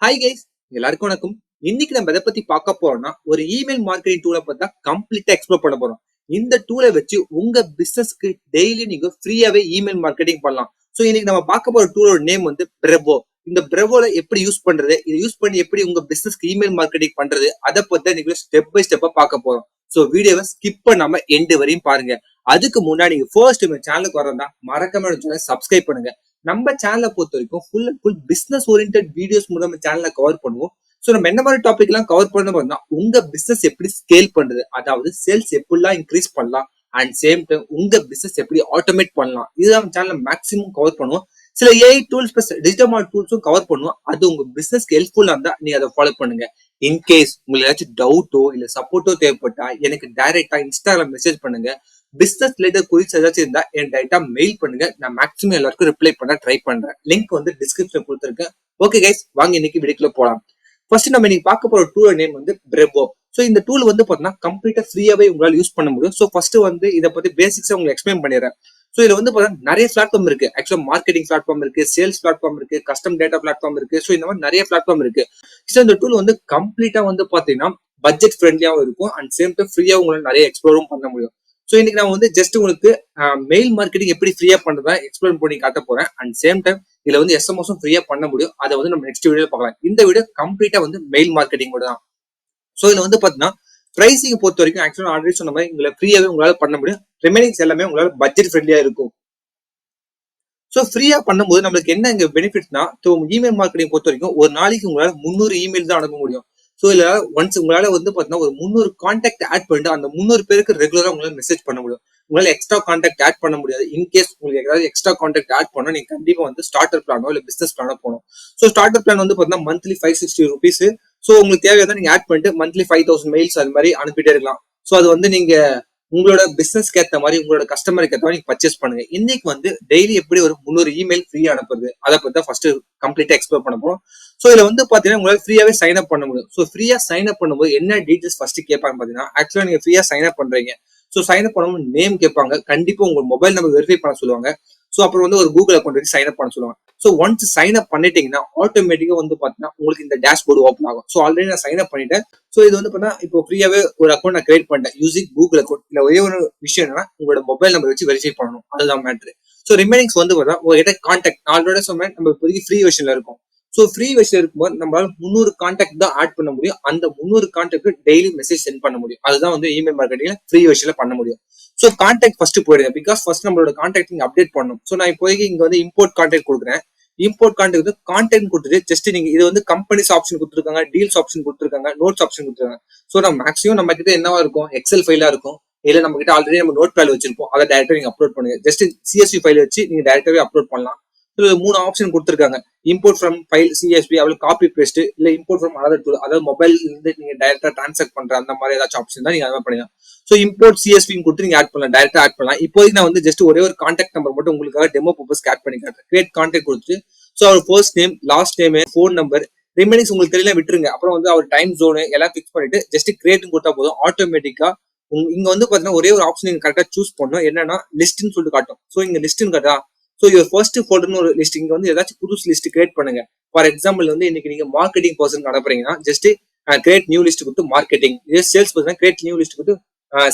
Hi guys, எல்லாருக்கும் வணக்கம். இன்னைக்கு நம்ம எதை பத்தி பார்க்க போறோம்னா ஒரு இமெயில் மார்க்கெட்டிங் டூலை பத்தி தான் கம்ப்ளீட்டா எக்ஸ்ப்ளோர் பண்ண போறோம். இந்த டூலை வச்சு உங்க பிசினஸ்க்கு டெய்லி நீங்க ஃப்ரீயாவே இமெயில் மார்க்கெட்டிங் பண்ணலாம். சோ இன்னைக்கு நம்ம பார்க்க போற டூலோட நேம் வந்து பிரேவோ. இந்த பிரேவோல எப்படி யூஸ் பண்றது, இதை யூஸ் பண்ணி எப்படி உங்க பிசினஸ்க்கு இமெயில் மார்க்கெட்டிங் பண்றது, அதை பத்தி இன்னைக்கு ஸ்டெப் பை ஸ்டெப்பா பார்க்க போறோம். சோ வீடியோவை ஸ்கிப் பண்ணாம எண்டு வரையும் பாருங்க. அதுக்கு முன்னாடி நீங்க ஃபர்ஸ்ட் இந்த சேனலுக்கு வரதா மறக்காம சப்ஸ்கிரைப் பண்ணுங்க. நம்ம சேனலை பொறுத்த வரைக்கும் full and full business oriented videos மூலம் நம்ம சேனலை கவர் பண்ணுவோம். ஸோ நம்ம என்ன மாதிரி டாபிக் எல்லாம் கவர் பண்ணோம்னா உங்க பிசினஸ் எப்படி ஸ்கேல் பண்றது, அதாவது சேல்ஸ் எப்படிலாம் இன்க்ரீஸ் பண்ணலாம், அண்ட் சேம் டைம் உங்க பிசினஸ் எப்படி ஆட்டோமேட் பண்ணலாம், இதுதான் நம்ம சேனல்ல மேக்ஸிமம் கவர் பண்ணுவோம். சில AI tools plus digital marketing டூல்ஸும் கவர் பண்ணுவோம். அது உங்க பிசினஸ்க்கு ஹெல்ப்ஃபுல்லா இருந்தா நீங்க அதை ஃபாலோ பண்ணுங்க. இன்கேஸ் உங்களுக்கு ஏதாச்சும் டவுட்டோ இல்ல சப்போர்ட்டோ தேவைப்பட்டா எனக்கு டைரக்டா இன்ஸ்டாகிராம் மெசேஜ் பண்ணுங்க. பிசினஸ் ரிலேட்டட் குறிச்சு ஏதாச்சும் இருந்தா என் டைரக்டா மெயில் பண்ணுங்க. நான் மேக்ஸிமம் எல்லாருக்கும் ரிப்ளை பண்ண ட்ரை பண்றேன். லிங்க் வந்து டிஸ்கிரிப்ஷன் கொடுத்துருக்கேன். ஓகே கைஸ், வாங்க இன்னைக்கு வீடியோக்குள்ள போலாம். ஃபர்ஸ்ட் நம்ம இன்னைக்கு பார்க்க போற டூல் நேம் வந்து பிரேவோ. சோ இந்த டூல் வந்து பாத்தீங்கன்னா கம்ப்ளீட்டா ஃப்ரீயாவே உங்களால யூஸ் பண்ண முடியும். சோ ஃபர்ஸ்ட் வந்து இதை பத்தி பேசிக்ஸா உங்களுக்கு எக்ஸ்பிளைன் பண்ணிடுறேன். சோ இதுல வந்து பாத்தீங்கன்னா நிறைய பிளாட்ஃபார்ம் இருக்கு. ஆக்சுவலா மார்க்கெட்டிங் பிளாட்ஃபார்ம் இருக்கு, சேல்ஸ் பிளாட்ஃபார்ம் இருக்கு, கஸ்டம் டேட்டா பிளாட்ஃபார்ம் இருக்கு. சோ இந்த மாதிரி நிறைய பிளாட்ஃபார்ம் இருக்கு. சோ இந்த டூல் வந்து கம்ப்ளீட்டா வந்து பாத்தீங்கன்னா பட்ஜெட் ஃப்ரெண்ட்லியாவும் இருக்கும் அண்ட் சேம் டைம் ஃப்ரீயா உங்களால நிறைய எக்ஸ்ப்ளோரும் பண்ண முடியும். சோ இன்னைக்கு நான் வந்து ஜஸ்ட் உங்களுக்கு மெயில் மார்க்கெட்டிங் எப்படி ஃப்ரீயா பண்றதா எக்ஸ்பிளைன் பண்ணி காட்ட போறேன். அண்ட் சேம் டைம் இதுல வந்து எஸ்எம்எஸும் ஃப்ரீயா பண்ண முடியும். அதை வந்து நம்ம நெக்ஸ்ட் வீடியோ பார்க்கலாம். இந்த வீடியோ கம்ப்ளீட்டா வந்து மெயில் மார்க்கெட்டிங் கூட தான். சோ இதுல வந்து பாத்தீங்கன்னா பிரைசிங் பொறுத்த வரைக்கும் ஆக்சுவலா ஆல்ரெடி சொன்ன மாதிரி உங்களை ஃப்ரீயாவே உங்களால பண்ண முடியும். ரிமைனிங்ஸ் எல்லாமே உங்களால பட்ஜெட் ஃப்ரெண்ட்லியா இருக்கும். சோ ஃப்ரீயா பண்ணும்போது நம்மளுக்கு என்ன இங்க பெனிஃபிட்னா, இமெயில் மார்க்கெட்டிங் பொறுத்த வரைக்கும் ஒரு நாளைக்கு உங்களால 300 இமெயில் தான் அனுப்ப முடியும். சோ இதுல ஒன்ஸ் உங்களால வந்து பாத்தீங்கன்னா ஒரு 300 கான்டாக்ட் ஆட் பண்ணிட்டு அந்த 300 பேருக்கு ரெகுலரா உங்களால மெசேஜ் பண்ண முடியும். உங்களால எக்ஸ்ட்ரா கான்டாக்ட் ஆட் பண்ண முடியாது. இன்கேஸ் உங்களுக்கு ஏதாவது எக்ஸ்ட்ரா கான்டாக்ட் ஆட் பண்ணா நீங்க கண்டிப்பா வந்து ஸ்டார்டர் பிளானோ இல்ல பிசினஸ் பிளானோ போகணும். சோ ஸ்டார்டர் பிளான் வந்து பாத்தீங்கன்னா மந்த்லி 560 rupees. சோ உங்களுக்கு தேவையான நீங்க ஆட் பண்ணிட்டு மந்த்லி 5000 மெயில்ஸ் அது மாதிரி அனுப்பிட்டே இருக்கலாம். சோ அது வந்து நீங்க உங்களோட பிசினஸ்க்கு ஏற்ற மாதிரி உங்களோட கஸ்டமருக்கு ஏற்ற மாதிரி நீங்க பர்ச்சேஸ் பண்ணுங்க. இன்னைக்கு வந்து டெய்லி எப்படி ஒரு 300 இமெயில் ஃப்ரீயா அனுப்புறது அதை பத்தி தான் ஃபர்ஸ்ட் கம்ப்ளீட்டா எக்ஸ்ப்ளோர் பண்ண போறோம். சோ இதுல வந்து பாத்தீங்கன்னா உங்களால ஃப்ரீயாவே சைன் அப் பண்ண முடியும். சோ ஃப்ரீயா சைன் அப் பண்ணும்போது என்ன டீடைல்ஸ் ஃபர்ஸ்ட் கேட்பாங்க பாத்தீங்கன்னா, ஆக்சுவலா நீங்க ஃப்ரீயா சைன் அப் பண்றீங்க. சோ சைன் அப் பண்ணும்போது நேம் கேட்பாங்க, கண்டிப்பா உங்க மொபைல் நம்பர் வெரிஃபை பண்ண சொல்லுவாங்க. சோ அப்புறம் வந்து ஒரு கூகுள் அக்கௌண்ட் வச்சு சைன் அப் பண்ண சொல்லுவாங்க. சோ ஒன்ஸ் சைன் அப் பண்ணிட்டீங்கன்னா ஆட்டோமேட்டிக்கா வந்து பாத்தீங்கன்னா உங்களுக்கு இந்த டேஷ்போர்டு ஓப்பன் ஆகும். சோ ஆல்ரெடி நான் சைன் அப் பண்ணிட்டேன். சோ இது வந்து பாத்தீங்கன்னா இப்போ ஃப்ரீயாவே ஒரு அக்கௌண்ட் நான் கிரியேட் பண்ணிட்டேன் யூசிங் கூகுள் அக்கௌண்ட். இல்ல ஒரே ஒரு விஷயம் என்னன்னா உங்களோட மொபைல் நம்பர் வச்சு வெரிஃபை பண்ணணும், அதுதான் மேட்ரு. சோ ரிமைனிங்ஸ் வந்து பாத்தீங்கன்னா உங்ககிட்ட கான்டாக்ட் ஆல்ரெடி சொன்னேன், நம்ம இப்போதைக்கு ஃப்ரீ வெர்ஷன்ல இருக்கும். சோ ஃப்ரீ வெர்ஷன் இருக்கும்போது நம்மளால 300 கான்டாக்ட் தான் ஆட் பண்ண முடியும். அந்த 300 கான்டாக்ட் டெய்லி மெசேஜ் சென்ட் பண்ண முடியும். அதுதான் வந்து இமெயில் மார்க்கெட்டிங்ல ஃப்ரீ வெர்ஷன்ல பண்ண முடியும். சோ கான்டாக்ட் ஃபர்ஸ்ட் போயிடுங்க. பிகாஸ் ஃபர்ஸ்ட் நம்மளோட கான்டாக்ட் நீங்க அப்டேட் பண்ணணும். சோ நான் இப்போதைக்கு இங்க வந்து இம்போர்ட் கான்டாக்ட் கொடுக்குறேன். இம்போர்ட் கான்டாக்ட் வந்து கான்டென்ட் கொடுத்துட்டு ஜஸ்ட் நீங்க இது வந்து கம்பெனிஸ் ஆப்ஷன் கொடுத்துருக்காங்க, டீல்ஸ் ஆப்ஷன் கொடுத்துருக்காங்க, நோட்ஸ் ஆப்ஷன் கொடுத்துருக்காங்க. சோ நம்ம மேக்ஸிமம் நம்ம கிட்ட என்னவா இருக்கும், எக்ஸல் ஃபைலா இருக்கும். இல்ல நம்ம கிட்ட ஆல்ரெடி நம்ம நோட் பேட் வச்சிருப்போம், அதை டைரக்டா நீங்க அப்லோட் பண்ணுங்க. ஜஸ்ட் சிஎஸ்வி ஃபைல் வச்சு நீங்க டைரக்டாவே அப்லோட் பண்ணலாம். 3 ஆப்ஷன் கொடுத்துருக்காங்க. இம்போர்ட் ஃப்ரம் ஃபைல் சிஎஸ்வி, அவ்வளவு காப்பி பேஸ்ட், இல்ல இம்போர்ட் ஃப்ரம் அதர் டூல், அதாவது மொபைல் இருந்து நீங்க டைரக்டா டிரான்சாக்ட் பண்ற அந்த மாதிரி ஏதாச்சும் ஆப்ஷன் தான் நீங்க அதை பண்ணுங்க. சோ இம்போர்ட் சிஎஸ்வி கொடுத்து நீங்க ஆட் பண்ணலாம், டைரக்டா ஆட் பண்ணலாம். இப்போதைக்கு நான் வந்து ஜஸ்ட் ஒரே ஒரு கான்டாக்ட் நம்பர் மட்டும் உங்களுக்காக டெமோ பர்பஸ்க்கு ஆட் பண்ணி காட்டுறேன். கிரியேட் கான்டாக்ட் கொடுத்துட்டு சோ அவர் first name, last name, phone number, remainings உங்களுக்கு தெரியல விட்டுருங்க. அப்புறம் வந்து அவர் டைம் ஜோனு எல்லாம் பிக்ஸ் பண்ணிட்டு ஜஸ்ட் கிரியேட் கொடுத்தா போதும். ஆட்டோமேட்டிக்கா இங்க வந்து பாத்தீங்கன்னா ஒரே ஒரு ஆப்ஷன் நீங்க கரெக்டா சூஸ் பண்ணணும். என்னன்னா லிஸ்ட்னு சொல்லிட்டு காட்டும். சோ இங்க லிஸ்ட்னு காட்டா. சோ யுவர் ஃபர்ஸ்ட் ஃபோல்டர்னு ஒரு லிஸ்ட், இங்க வந்து ஏதாச்சும் புதுசு லிஸ்ட் கிரியேட் பண்ணுங்க. ஃபார் எக்ஸாம்பிள் வந்து இன்னைக்கு நீங்க மார்க்கெட்டிங் பர்சன் அனுப்புறீங்கன்னா ஜஸ்ட் கிரியேட் நியூ லிஸ்ட் கொடுத்து மார்க்கெட்டிங், இதே sales person create new list கொடுத்து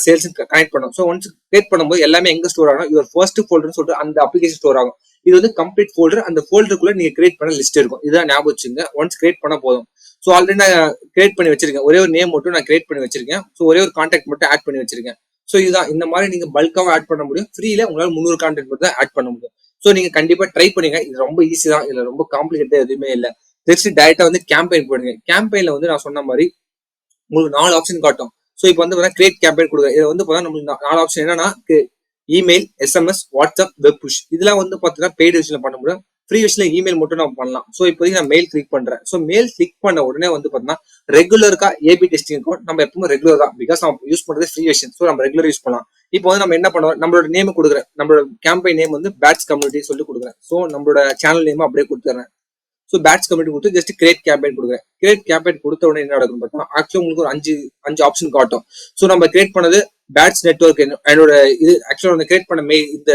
சேல்ஸ் கனெக்ட் பண்ணும். ஸோ ஒன்ஸ் கிரியேட் பண்ணும்போது எல்லாமே எங்க ஸ்டோர் ஆகும், யுவர் ஃபர்ஸ்ட் ஃபோல்டர்னு சொல்லிட்டு அந்த அப்ளிகேஷன் ஸ்டோர் ஆகும். இது வந்து கம்ப்ளீட் ஃபோல்டர். அந்த ஃபோல்டருக்குள்ள நீங்க கிரியேட் பண்ண லிஸ்ட் இருக்கும். இதுதான் ஞாபகம் வச்சுங்க. ஒன்ஸ் கிரியேட் பண்ண போதும். ஸோ ஆல்ரெடி நான் கிரியேட் பண்ணி வச்சிருக்கேன். ஒரே ஒரு நேம் மட்டும் நான் கிரியேட் பண்ணி வச்சிருக்கேன். ஸோ ஒரே ஒரு கான்டாக்ட் மட்டும் ஆட் பண்ணி வச்சிருக்கேன். ஸோ இதுதான், இந்த மாதிரி நீங்க பல்காவும் ஆட் பண்ண முடியும். ஃப்ரீல உங்களால 300 கான்டாக்ட் மட்டும் தான் ஆட் பண்ண முடியும். ஸோ நீங்க கண்டிப்பா ட்ரை பண்ணுங்க. இது ரொம்ப ஈஸி தான், இதுல ரொம்ப காம்ப்ளிகேட்டட் எதுவுமே இல்லை. நெக்ஸ்ட் டைரக்டா வந்து கேம்பெயின் போடுங்க. கேம்பெயின்ல வந்து நான் சொன்ன மாதிரி உங்களுக்கு 4 ஆப்ஷன் காட்டும். ஸோ இப்போ வந்து கிரியேட் கேம்பெயின் கொடுங்க. இது வந்து பார்த்தா நம்மளுக்கு 4 ஆப்ஷன் என்னன்னா email, SMS, WhatsApp, web push. இதெல்லாம் வந்து பார்த்தீங்கன்னா பெய்டு விஷயத்துல பண்ண முடியும். ஃப்ரீ விஷயத்துல இமெயில் மட்டும் நம்ம பண்ணலாம். ஸோ இப்போதைக்கு நான் மெயில் கிளிக் பண்றேன். ஸோ மெயில் கிளிக் பண்ண உடனே வந்து பார்த்தீங்கன்னா ரெகுலருக்கா ஏபி டெஸ்டிங் இருக்கும். நம்ம எப்பவுமே ரெகுலர் தான், பிகாஸ் நம்ம யூஸ் பண்றது ஃப்ரீ விஷயம். ஸோ நம்ம ரெகுலர் யூஸ் பண்ணலாம். இப்போ வந்து நம்ம என்ன பண்ணுவோம், நம்மளோட நேம் கொடுக்குறேன். நம்மளோட கேம்பெயின் நேம் வந்து பேட்ச் கம்யூனிட்டி சொல்லி கொடுக்குறேன். ஸோ நம்மளோட சேனல் நேம் அப்படியே கொடுத்துறேன். ஸோ பேட்ச் கம்யூனிட்டி கொடுத்து ஜஸ்ட் கிரியேட் கேம்பெயின் கொடுக்குறேன். கிரியேட் கேம்பெயின் கொடுத்த உடனே என்ன நடக்கும் பார்த்தா ஆக்சுவலா உங்களுக்கு ஒரு அஞ்சு ஆப்ஷன் காட்டும். ஸோ நம்ம கிரியேட் பண்ணது பேட்ச் நெட்வொர்க். என்னோட இது ஆக்சுவலா கிரியேட் பண்ண மெயில், இந்த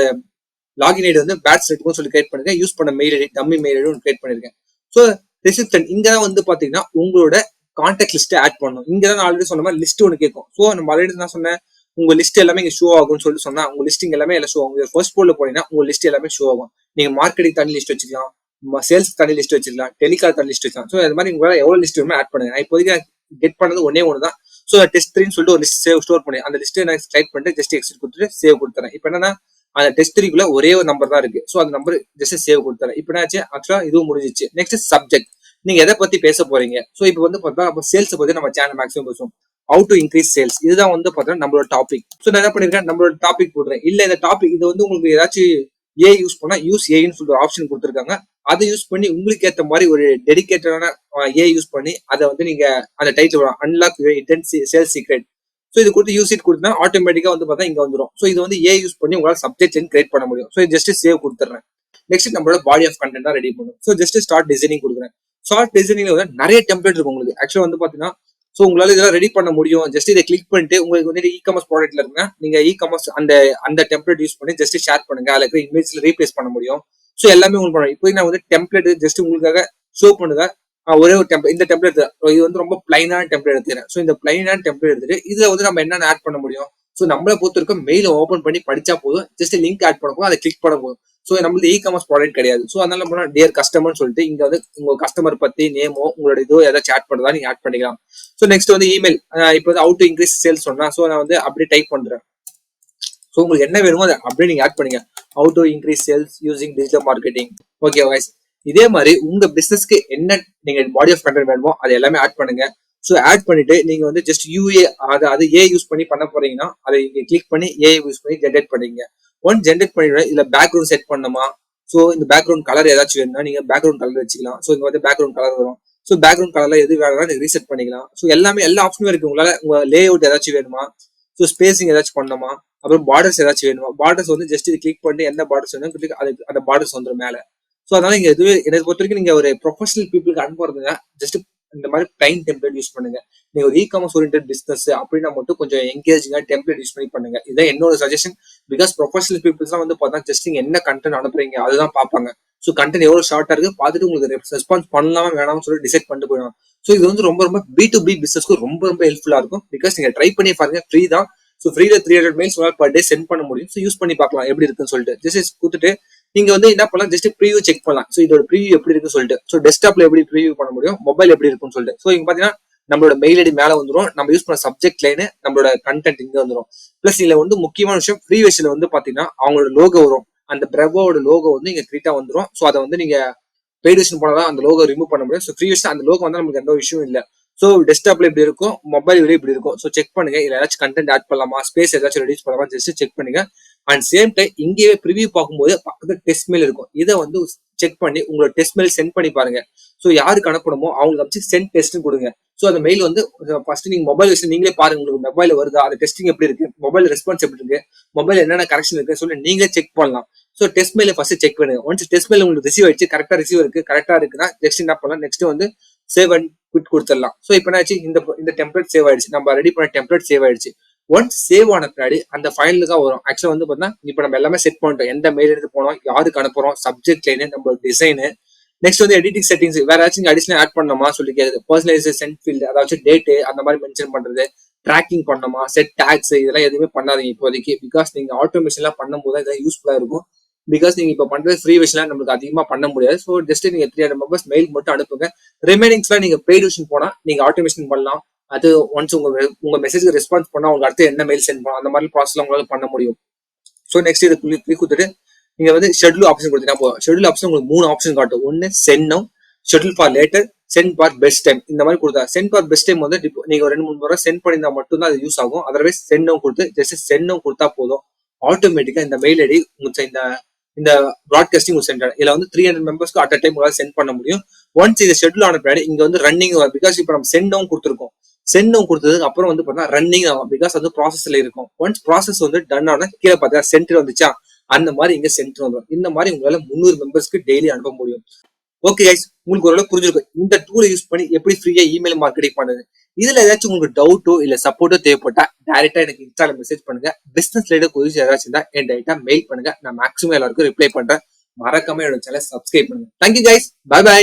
லாகின் ஐடி வந்து பேட்ச் நெட்வொர்க் சொல்லி கிரியேட் பண்ணிருக்கேன். யூஸ் பண்ண mail ID dummy mail ID create பண்ணிருக்கேன். ஸோ ரிசப்ஷன் இங்கதான் வந்து பாத்தீங்கன்னா உங்களோட கான்டாக்ட் லிஸ்ட் ஆட் பண்ணணும். இங்கதான் ஆல்ரெடி சொன்ன மாதிரி லிஸ்ட் ஒன்று கேட்கும். ஸோ நம்ம ஆல்ரெடி நான் சொன்னேன் உங்க லிஸ்ட் எல்லாமே இங்க ஷோ ஆகும்னு சொல்லிட்டு சொன்னா உங்க லிஸ்டிங் எல்லாமே எல்லாம் ஷோ ஆகும். ஃபர்ஸ்ட் போல்ல போனீங்கன்னா உங்க லிஸ்ட் எல்லாமே ஷோ ஆகும். நீங்க மார்க்கெட்டிங் தனி லிஸ்ட் வச்சுக்கலாம், சேல்ஸ் தனி லிஸ்ட் வச்சுக்கலாம், டெலிகால் தனி லிஸ்ட் வச்சுக்கலாம். ஸோ அது மாதிரி உங்களால எவ்வளவு லிஸ்ட் வேணுமோ ஆட் பண்ணுங்க. இப்போதைக்கு கெட் பண்ணது ஒன்னே ஒன்று தான். ஸோ டெஸ்ட் 3 சொல்லிட்டு ஒரு லிஸ்ட் ஸ்டோர் பண்ணி அந்த லிஸ்ட் நான் ஸ்லைட் பண்ணிட்டு ஜஸ்ட் எக்ஸிட் கொடுத்துட்டு சேவ் கொடுத்துறேன். இப்போ என்னன்னா அந்த டெஸ்ட் 3குள்ள ஒரே ஒரு நம்பர் தான் இருக்கு. ஸோ அந்த நம்பர் ஜஸ்ட் சேவ் கொடுத்துறேன். இப்போ என்னாச்சு ஆக்சுவலா இதுவும் முடிஞ்சிச்சு. நெக்ஸ்ட் சப்ஜெக்ட் நீங்க எதை பத்தி பேச போறீங்க. ஸோ இப்போ வந்து பார்த்தா சேல்ஸ் பத்தி நம்ம சேனல் மேக்ஸிமம் பேசுவோம். ஹவு டு இன்க்ரீஸ் சேல்ஸ் இதுதான் வந்து பார்த்தீங்கன்னா நம்மளோட டாபிக். ஸோ நான் என்ன பண்ணிருக்கேன் நம்மளோட டாபிக் போடுறேன். இல்ல இந்த டாபிக் இது வந்து உங்களுக்கு ஏதாச்சும் ஏ யூஸ் பண்ணா யூஸ் ஏன்னு சொல்லிட்டு ஒரு ஆப்ஷன் கொடுத்துருக்காங்க. அதை யூஸ் பண்ணி உங்களுக்கு ஏற்ற மாதிரி ஒரு டெடிகேட்டடான ஏ யூஸ் பண்ணி அதை வந்து நீங்க அந்த title unlock sales secret. So இது கொடுத்து யூஸ் இட் கொடுத்தா ஆட்டோமேட்டிக்கா வந்து பார்த்தா இங்க வந்துடும். ஸோ இது வந்து ஏ யூஸ் பண்ணி உங்களால் சப்ஜெக்ட் லைன் கிரியேட் பண்ண முடியும். ஸோ ஜஸ்ட் சேவ் கொடுத்துறேன். நெக்ஸ்ட் நம்மளோட பாடி ஆஃப் கண்டென்ட் தான் ரெடி பண்ணும். ஸோ ஜஸ்ட் ஸ்டார்ட் டிசைனிங் கொடுக்குறேன். ஸ்டார்ட் டிசைனிங்ல வந்து நிறைய டெம்ப்ளேட் இருக்கும் உங்களுக்கு. ஆக்சுவலா வந்து பாத்தீங்கன்னா ஸோ உங்களால இதெல்லாம் ரெடி பண்ண முடியும். ஜஸ்ட் இதை கிளிக் பண்ணிட்டு உங்களுக்கு வந்து இ காமர்ஸ் ப்ராடக்ட்ல இருக்குன்னா நீங்க இ காமர்ஸ் அந்த அந்த டெம்ப்ளேட் யூஸ் பண்ணி ஜஸ்ட் ஷேர் பண்ணுங்க. அதுல இருக்கிற இமேஜ்ல ரீப்ளேஸ் பண்ண முடியும். ஸோ எல்லாமே உங்களுக்கு பண்ணும். இப்போ நான் வந்து டெம்ப்ளேட் ஜஸ்ட் உங்களுக்காக ஷோ பண்ணுங்க. ஒரே ஒரு டெம்ப்ளேட் இந்த டெம்ப்ளேட் இது வந்து ரொம்ப பிளைனான டெம்ப்ளேட் எடுத்துக்கிறேன். ஸோ இந்த பிளைனான டெம்ப்ளேட் எடுத்துட்டு இதுல வந்து நம்ம என்னென்ன ஆட் பண்ண முடியும். ஸோ நம்மளை பொறுத்த வரைக்கும் மெயில ஓப்பன் பண்ணி படிச்சா போதும். ஜஸ்ட் லிங்க் ஆட் பண்ண போதும், அதை கிளிக் பண்ண போதும். ஸோ நம்மளுக்கு இ காமர்ஸ் ப்ராடக்ட் கிடையாது. ஸோ அதனால நம்ம டியர் கஸ்டமர்னு சொல்லிட்டு இங்க வந்து உங்க கஸ்டமர் பத்தி நேமோ உங்களோட இதோ ஏதாச்சும் ஆட் பண்றதா நீங்க ஆட் பண்ணிக்கலாம். ஸோ நெக்ஸ்ட் வந்து இமெயில். இப்போ வந்து ஹவு டு இன்க்ரீஸ் சேல்ஸ் சொன்னா ஸோ நான் வந்து அப்படியே டைப் பண்றேன். ஸோ உங்களுக்கு என்ன வேணுமோ அதை அப்படியே நீங்க ஆட் பண்ணுங்க. How to increase sales using digital marketing. Okay voice இதே மாதிரி உங்க பிசினஸ்க்கு என்ன நீங்க பாடி ஆஃப் கண்டென்ட் வேணுமோ அதை எல்லாமே ஆட் பண்ணுங்க. ஸோ ஆட் பண்ணிட்டு நீங்க வந்து ஜஸ்ட் யூஏ அது ஏ யூஸ் பண்ணி பண்ண போறீங்கன்னா அதை இங்க கிளிக் பண்ணி ஏ யூஸ் பண்ணி ஜென்ரேட் பண்ணீங்க. ஒன் ஜென்ரேட் பண்ணிடுவேன். இதுல பேக்ரவுண்ட் செட் பண்ணணுமா. ஸோ இந்த பேக்ரவுண்ட் கலர் ஏதாச்சும் வேணும்னா நீங்க பேக்ரவுண்ட் கலர் வச்சுக்கலாம். ஸோ இங்க வந்து பேக்ரவுண்ட் கலர் வரும். ஸோ பேக்ரவுண்ட் கலர்ல எது வேணும்னா நீங்க ரீசெட் பண்ணிக்கலாம். ஸோ எல்லாமே எல்லா ஆப்ஷனும் இருக்கு. உங்களால உங்க லே அவுட் ஏதாச்சும் வேணுமா. ஸோ ஸ்பேசிங் ஏதாச்சும் பண்ணணுமா. அப்புறம் பார்டர்ஸ் ஏதாச்சும் வேணுமா. பார்டர்ஸ் வந்து ஜஸ்ட் இது கிளிக் பண்ணி எந்த பார்டர்ஸ் வேணும் அதுக்கு அந்த பார்டர்ஸ் வந்துடும் மேல. ஸோ அதனால இங்க எதுவே என்னை பொறுத்த வரைக்கும் நீங்க ஒரு ப்ரொஃபஷனல் பீப்புளுக்கு அனுப்புறதுங்க ஜஸ்ட் இந்த மாதிரி பிளைன் டெம்ப்ளேட் யூஸ் பண்ணுங்க. நீங்க ஒரு இ காமர்ஸ் ஓரியன்டட் பிசினஸ் அப்படின்னா மட்டும் கொஞ்சம் என்கேஜிங்கா டெம்ப்ளேட் யூஸ் பண்ணி பண்ணுங்க. இதான் என்னோட சஜஷன். பிகாஸ் ப்ரொஃபஷனல் பீப்புள்ஸ் எல்லாம் வந்து பார்த்தா ஜஸ்ட் நீங்க என்ன கண்டென்ட் அனுப்புறீங்க அதுதான் பார்ப்பாங்க. ஸோ கண்டென்ட் எவ்வளவு ஷார்ட்டா இருக்கு பார்த்துட்டு உங்களுக்கு ரெஸ்பான்ஸ் பண்ணலாமா வேணாம்னு சொல்லி டிசைட் பண்ணிட்டு போயிடும். ஸோ இது வந்து ரொம்ப ரொம்ப B2B பிசினஸ்க்கு ரொம்ப ரொம்ப ஹெல்ப்ஃபுல்லா இருக்கும். பிகாஸ் நீங்க ட்ரை பண்ணி பாருங்க, ஃப்ரீ தான். ஸோ ஃப்ரீல 300 மெயில்ஸ் பர் டே சென்ட் பண்ண முடியும். ஸோ யூஸ் பண்ணி பார்க்கலாம் எப்படி இருக்குன்னு சொல்லிட்டு ஜஸ்ட் கொடுத்துட்டு நீங்க வந்து என்ன பண்ணலாம் ஜஸ்ட் ப்ரீவியூ செக் பண்ணலாம். ஸோ இதோட ப்ரீவியூ எப்படி இருக்குன்னு சொல்லிட்டு. ஸோ டெஸ்க்டாப்ல எப்படி ப்ரீவியூ பண்ண முடியும், மொபைல் எப்படி இருக்குன்னு சொல்லிட்டு. ஸோ இங்க பாத்தீங்கன்னா நம்மளோட மெயில் ஐடி மேல வந்துடும். நம்ம யூஸ் பண்ண சப்ஜெக்ட் லைனு நம்மளோட கண்டென்ட் இங்க வந்துடும். பிளஸ் இதுல வந்து முக்கியமான விஷயம் ஃப்ரீ வெர்ஷன்ல வந்து பாத்தீங்கன்னா அவங்களோட லோகோ வரும். அந்த பிரவோட லோகோ வந்து இங்க கிரியேட்டா வந்துடும். ஸோ அதை வந்து நீங்க பெய்ட் வெர்ஷன் போனாதான் அந்த லோகோ ரிமூவ் பண்ண முடியும். ஸோ ஃப்ரீ வெர்ஷன் அந்த லோகோ வந்து நமக்கு எந்த ஒரு இஷ்யூ இல்லை. ஸோ டெஸ்க்டாப்ல இப்படி இருக்கும், மொபைல் இப்படி இருக்கும். ஸோ செக் பண்ணுங்க இதுல ஏதாச்சும் கண்டென்ட் ஆட் பண்ணலாமா, ஸ்பேஸ் ஏதாச்சும் ரெடியூஸ் பண்ணலாமா ஜஸ்ட் செக் பண்ணுங்க. அண்ட் சேம் டைம் இங்கேயே ப்ரிவியூ பார்க்கும்போது பக்கத்துல டெஸ்ட் மெயில் இருக்கும். இதை வந்து செக் பண்ணி உங்களோட டெஸ்ட் மெயில் சென்ட் பண்ணி பாருங்க. ஸோ யாருக்கு அனுப்பணுமோ அவங்களுக்கு வச்சு சென்ட் டெஸ்ட்னு கொடுங்க. ஸோ அந்த மெயில் வந்து ஃபர்ஸ்ட் நீங்க மொபைல் வச்சு நீங்களே பாருங்க உங்களுக்கு மொபைல் வருதா, அது டெஸ்டிங் எப்படி இருக்கு, மொபைல் ரெஸ்பான்ஸ் எப்படி இருக்கு, மொபைல் என்னென்ன கரெக்ஷன் இருக்கு சொல்லி நீங்களே செக் பண்ணலாம். So test mail first check பண்ணுங்க. ஒன்ஸ் டெஸ்ட் மெயில் உங்களுக்கு ரிசீவ் ஆயிடுச்சு, கரெக்டா ரிசீவ் இருக்கு, கரெக்டா இருக்குன்னா நெக்ஸ்ட் என்ன பண்ணலாம், நெக்ஸ்ட் வந்து சேவ் அண்ட் குவிட் கொடுத்துடலாம். ஸோ இப்போ என்னாச்சு இந்த டெம்ப்ளேட் சேவ் ஆயிடுச்சு, நம்ம ரெடி பண்ண டெம்ப்ளேட் சேவ் ஆயிடுச்சு. ஒன்ஸ் சேவ் ஆன பின்னாடி அந்த ஃபைனல் தான் வரும். ஆக்சுவலா வந்து பார்த்தீங்கன்னா இப்போ நம்ம எல்லாமே செட் பண்ணிட்டோம். எந்த மெயில் எடுத்து போனோம், யாருக்கு அனுப்புறோம், சப்ஜெக்ட் லைனு, நம்மளோட டிசைனு. நெக்ஸ்ட் வந்து எடிட்டிங் செட்டிங்ஸ் வேற ஏதாச்சும் அடிஷனல் ஆட் பண்ணணுமா சொல்லி கேக்குது. பர்சனலைசேஷன் ஃபீல்டு அதாச்சும் டேட்டு அந்த மாதிரி மென்ஷன் பண்றது, ட்ராக்கிங் பண்ணணுமா, செட் டேக்ஸ் இதெல்லாம் எதுவுமே பண்ணாதீங்க இப்போதைக்கு. பிகாஸ் நீங்க ஆட்டோமேஷன்லாம் பண்ணும்போது தான் இதெல்லாம் யூஸ்ஃபுல்லா இருக்கும். பிகாஸ் நீங்க இப்போ பண்றது ஃப்ரீ வெர்ஷன்லாம் நம்மளுக்கு அதிகமா பண்ண முடியாது. ஸோ ஜஸ்ட் நீங்க 300 மெம்பர்ஸ் மெயில் மட்டும் அனுப்புங்க. ரிமைனிங்ஸ்லாம் நீங்க பெய்ட் வெர்ஷன் போனா நீங்க ஆட்டோமேஷன் பண்ணலாம். அது ஒன்ஸ் உங்க மெசேஜ்க்கு ரெஸ்பான்ஸ் பண்ணா அவங்க அடுத்து என்ன மெயில் சென்ட் பண்ணலாம் அந்த மாதிரி ப்ராசஸ் உங்களால பண்ண முடியும். ஸோ நெக்ஸ்ட் இது கிளிக் கொடுத்துட்டு நீங்க வந்து ஷெட்யூல் ஆப்ஷன் கொடுத்தீங்கன்னா போதும். ஷெட்யூல் ஆப்ஷன் உங்களுக்கு 3 ஆப்ஷன் காட்டும். ஒன்னு send now, schedule for later, send for best time. இந்த மாதிரி கொடுத்தா சென்ட் ஃபார் பெஸ்ட் டைம் வந்து நீங்க 2-3 முறை சென்ட் பண்ணியிருந்தா மட்டும் தான் அது யூஸ் ஆகும். அதர்வைஸ் சென்ட் நவ் கொடுத்து ஜஸ்ட் சென்ட் நவ் கொடுத்தா போதும். ஆட்டோமேட்டிக்கா இந்த மெயில் ஐடி இந்த ப்ராட்காஸ்டிங் சென்ட் ஆகும். இதுல வந்து 300 மெம்பர்ஸ்க்கு அட் அ டைம் உங்களால சென்ட் பண்ண முடியும். ஒன்ஸ் இது ஷெட்யூல் ஆன பின்னாடி இங்க வந்து ரன்னிங் வரும். பிகாஸ் இப்போ நம்ம சென்ட் நவ் கொடுத்துருக்கோம். சென்ட் நவ் கொடுத்ததுக்கு அப்புறம் வந்து பார்த்தா ரன்னிங் ஆகும். பிகாஸ் அது ப்ராசஸ்ல இருக்கும். ஒன்ஸ் ப்ராசஸ் வந்து டன் ஆனா கீழே பார்த்தா சென்டர் வந்துச்சா அந்த மாதிரி இங்க சென்டர் வந்துடும். இந்த மாதிரி உங்களால 300 மெம்பர்ஸ்க்கு டெய்லி அனுப்ப முடியும். ஓகே கைஸ், உங்களுக்கு ஓரளவு புரிஞ்சிருக்கும் இந்த டூலை யூஸ் பண்ணி எப்படி ஃப்ரீயா இமெயில் மார்க்கெட்டிங் பண்ணுது. இதுல ஏதாச்சும் உங்களுக்கு டவுட்டோ இல்ல சப்போர்ட்டோ தேவைப்பட்டா டைரக்டா எனக்கு இன்ஸ்டால மெசேஜ் பண்ணுங்க. பிசினஸ் ரிலேட்டட் கொஸ்டின்ஸ் ஏதாச்சும் இருந்தா என் டைரக்டா மெயில் பண்ணுங்க. நான் மேக்ஸிமம் எல்லாருக்கும் ரிப்ளை பண்றேன். மறக்காம என்னோட சேனலை சப்ஸ்கிரைப் பண்ணுங்க. Thank you guys, bye by.